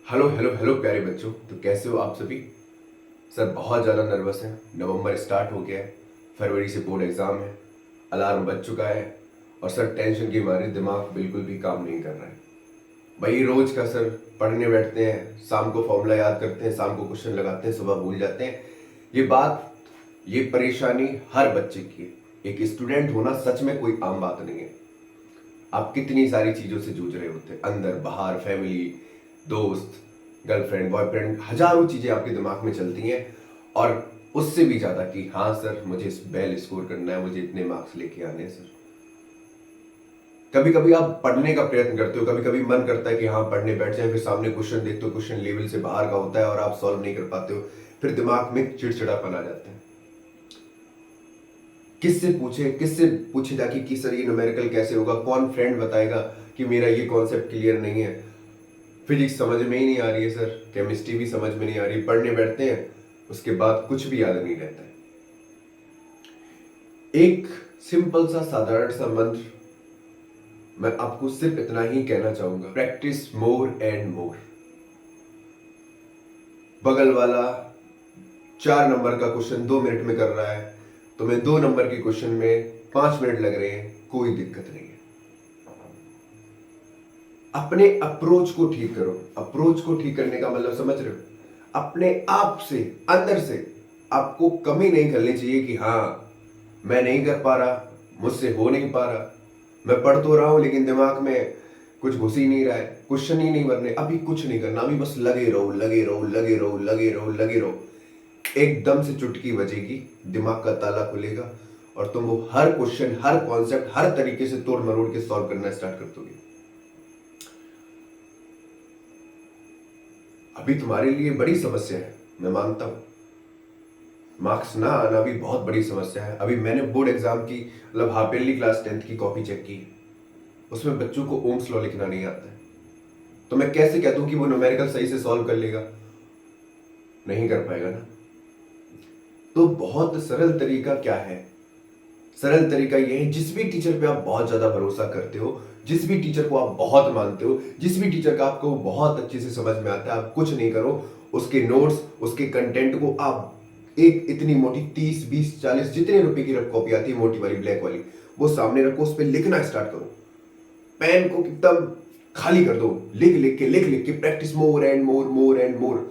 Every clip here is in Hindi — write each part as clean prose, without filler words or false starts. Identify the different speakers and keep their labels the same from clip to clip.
Speaker 1: हेलो हेलो हेलो प्यारे बच्चों। तो कैसे हो आप सभी। सर बहुत ज़्यादा नर्वस हैं। नवंबर स्टार्ट हो गया है, फरवरी से बोर्ड एग्ज़ाम है, अलार्म बज चुका है और सर टेंशन के मारे दिमाग बिल्कुल भी काम नहीं कर रहा है। वही रोज का सर, पढ़ने बैठते हैं, शाम को फॉर्मूला याद करते हैं, शाम को क्वेश्चन लगाते हैं, सुबह भूल जाते हैं। ये परेशानी हर बच्चे की है। एक स्टूडेंट होना सच में कोई आम बात नहीं है। आप कितनी सारी चीजों से जूझ रहे होते हैं, अंदर बाहर, फैमिली, दोस्त, गर्लफ्रेंड, बॉयफ्रेंड, हजारों चीजें आपके दिमाग में चलती हैं। और उससे भी ज्यादा कि हाँ सर मुझे वेल स्कोर करना है, मुझे इतने मार्क्स लेके आने हैं सर। कभी कभी आप पढ़ने का प्रयत्न करते हो, कभी कभी मन करता है कि हाँ पढ़ने बैठ जाए, फिर सामने क्वेश्चन देखते हो, क्वेश्चन लेवल से बाहर का होता है और आप सॉल्व नहीं कर पाते हो, फिर दिमाग में चिड़चिड़ापन आ जाता है। किससे पूछे जाके कि सर ये न्यूमेरिकल कैसे होगा, कौन फ्रेंड बताएगा कि मेरा ये कॉन्सेप्ट क्लियर नहीं है, फिजिक्स समझ में ही नहीं आ रही है सर, केमिस्ट्री भी समझ में नहीं आ रही। पढ़ने बैठते हैं, उसके बाद कुछ भी याद नहीं रहता है। एक सिंपल सा साधारण सा मंत्र मैं आपको सिर्फ इतना ही कहना चाहूंगा, प्रैक्टिस मोर एंड मोर। बगल वाला 4 नंबर का क्वेश्चन 2 मिनट में कर रहा है, तुम्हें 2 नंबर के क्वेश्चन में 5 मिनट लग रहे हैं, कोई दिक्कत नहीं है। अपने अप्रोच को ठीक करो। अप्रोच को ठीक करने का मतलब समझ रहे हो, अपने आप से, अंदर से आपको कमी नहीं करनी चाहिए कि हाँ मैं नहीं कर पा रहा, मुझसे हो नहीं पा रहा, मैं पढ़ तो रहा हूं लेकिन दिमाग में कुछ घुस ही नहीं रहा है, क्वेश्चन ही नहीं बनने। अभी कुछ नहीं करना, अभी बस लगे रहो, लगे रहो, लगे रहो, लगे रहो, लगे रहो। एकदम से चुटकी बजेगी, दिमाग का ताला खुलेगा और तुम वो हर क्वेश्चन, हर कॉन्सेप्ट, हर तरीके से तोड़ मरोड़ के सॉल्व करना स्टार्ट कर दोगे। अभी तुम्हारे लिए बड़ी समस्या है, मैं मानता हूं। मार्क्स ना आना भी बहुत बड़ी समस्या है। अभी मैंने बोर्ड एग्जाम की, मतलब हाफ ईयरली क्लास 10th की कॉपी चेक की, उसमें बच्चों को ओम्स लॉ लिखना नहीं आता है। तो मैं कैसे कहता हूं कि वो न्यूमेरिकल सही से सॉल्व कर लेगा, नहीं कर पाएगा ना। तो बहुत सरल तरीका क्या है, सरल तरीका यह है, जिस भी टीचर पे आप बहुत ज्यादा भरोसा करते हो, जिस भी टीचर को आप बहुत मानते हो, जिस भी टीचर का आपको बहुत अच्छे से समझ में आता है, आप कुछ नहीं करो, उसके नोट्स, उसके कंटेंट को आप एक इतनी मोटी 30, 20, 40 जितने रुपए की रफ कॉपी आती है, मोटी वाली, ब्लैक वाली, वो सामने रखो, उस पर लिखना स्टार्ट करो। पेन को एकदम खाली कर दो, लिख लिख के practice more and more, more and more.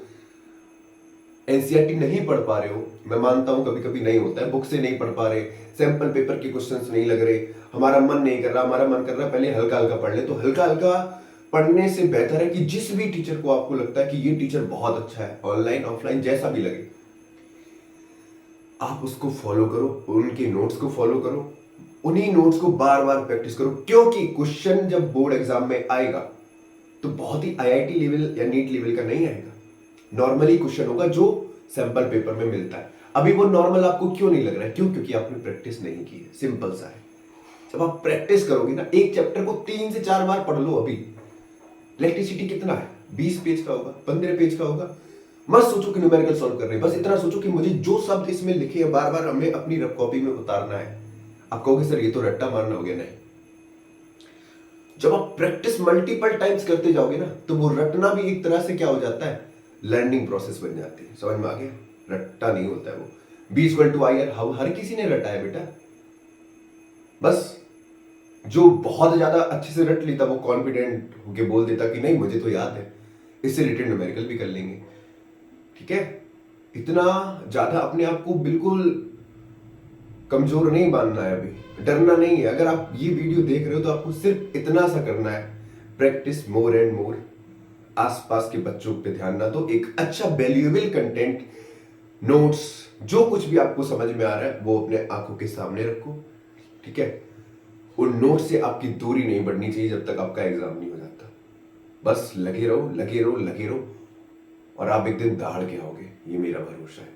Speaker 1: NCERT नहीं पढ़ पा रहे हो, मैं मानता हूं कभी कभी नहीं होता है, बुक से नहीं पढ़ पा रहे, सैंपल पेपर के क्वेश्चंस नहीं लग रहे, हमारा मन नहीं कर रहा, हमारा मन कर रहा है पहले हल्का हल्का पढ़ ले। तो हल्का हल्का पढ़ने से बेहतर है कि जिस भी टीचर को आपको लगता है कि ये टीचर बहुत अच्छा है, ऑनलाइन ऑफलाइन जैसा भी लगे, आप उसको फॉलो करो, उनके नोट्स को फॉलो करो, उन्हीं नोट्स को बार बार प्रैक्टिस करो। क्योंकि क्वेश्चन जब बोर्ड एग्जाम में आएगा तो बहुत ही आईआईटी लेवल या नीट लेवल का नहीं आएगा, नॉर्मली क्वेश्चन होगा जो सैंपल पेपर में मिलता है। अभी वो नॉर्मल आपको क्यों नहीं लग रहा है, क्यों? क्योंकि आपने प्रैक्टिस नहीं की है, सिंपल सा है। जब आप प्रैक्टिस करोगे ना, एक चैप्टर को 3 से 4 बार पढ़ लो। अभी इलेक्ट्रिसिटी कितना है, 20 पेज का होगा, 15 पेज का होगा। मत सोचो कि न्यूमेरिकल सॉल्व कर रहे हैं, बस इतना सोचो कि मुझे जो शब्द इसमें लिखे हैं बार बार हमें अपनी रफ कॉपी में उतारना है। आप कहोगे सर ये तो रट्टा मारना हो गया। नहीं, जब आप प्रैक्टिस मल्टीपल टाइम्स करते जाओगे ना, तो वो रटना भी एक तरह से क्या हो जाता है, लर्निंग प्रोसेस बन जाती है। समझ में आ गया? रट्टा नहीं होता है वो। B=IR हर किसी ने रटा है बेटा। बस जो बहुत ज्यादा अच्छे से रट लेता वो कॉन्फिडेंट होके बोल देता कि नहीं मुझे तो याद है, इससे रिलेटेड न्यूमेरिकल भी कर लेंगे। ठीक है, इतना ज्यादा अपने आप को बिल्कुल कमजोर नहीं मानना है, अभी डरना नहीं है। अगर आप ये वीडियो देख रहे हो तो आपको सिर्फ इतना सा करना है, प्रैक्टिस मोर एंड मोर। आसपास के बच्चों पे ध्यान ना दो, एक अच्छा वैल्यूएबल कंटेंट, नोट्स, जो कुछ भी आपको समझ में आ रहा है वो अपने आंखों के सामने रखो। ठीक है, उन नोट से आपकी दूरी नहीं बढ़नी चाहिए जब तक आपका एग्जाम नहीं हो जाता। बस लगे रहो, लगे रहो, लगे रहो और आप एक दिन दहाड़ के आओगे, ये मेरा भरोसा है।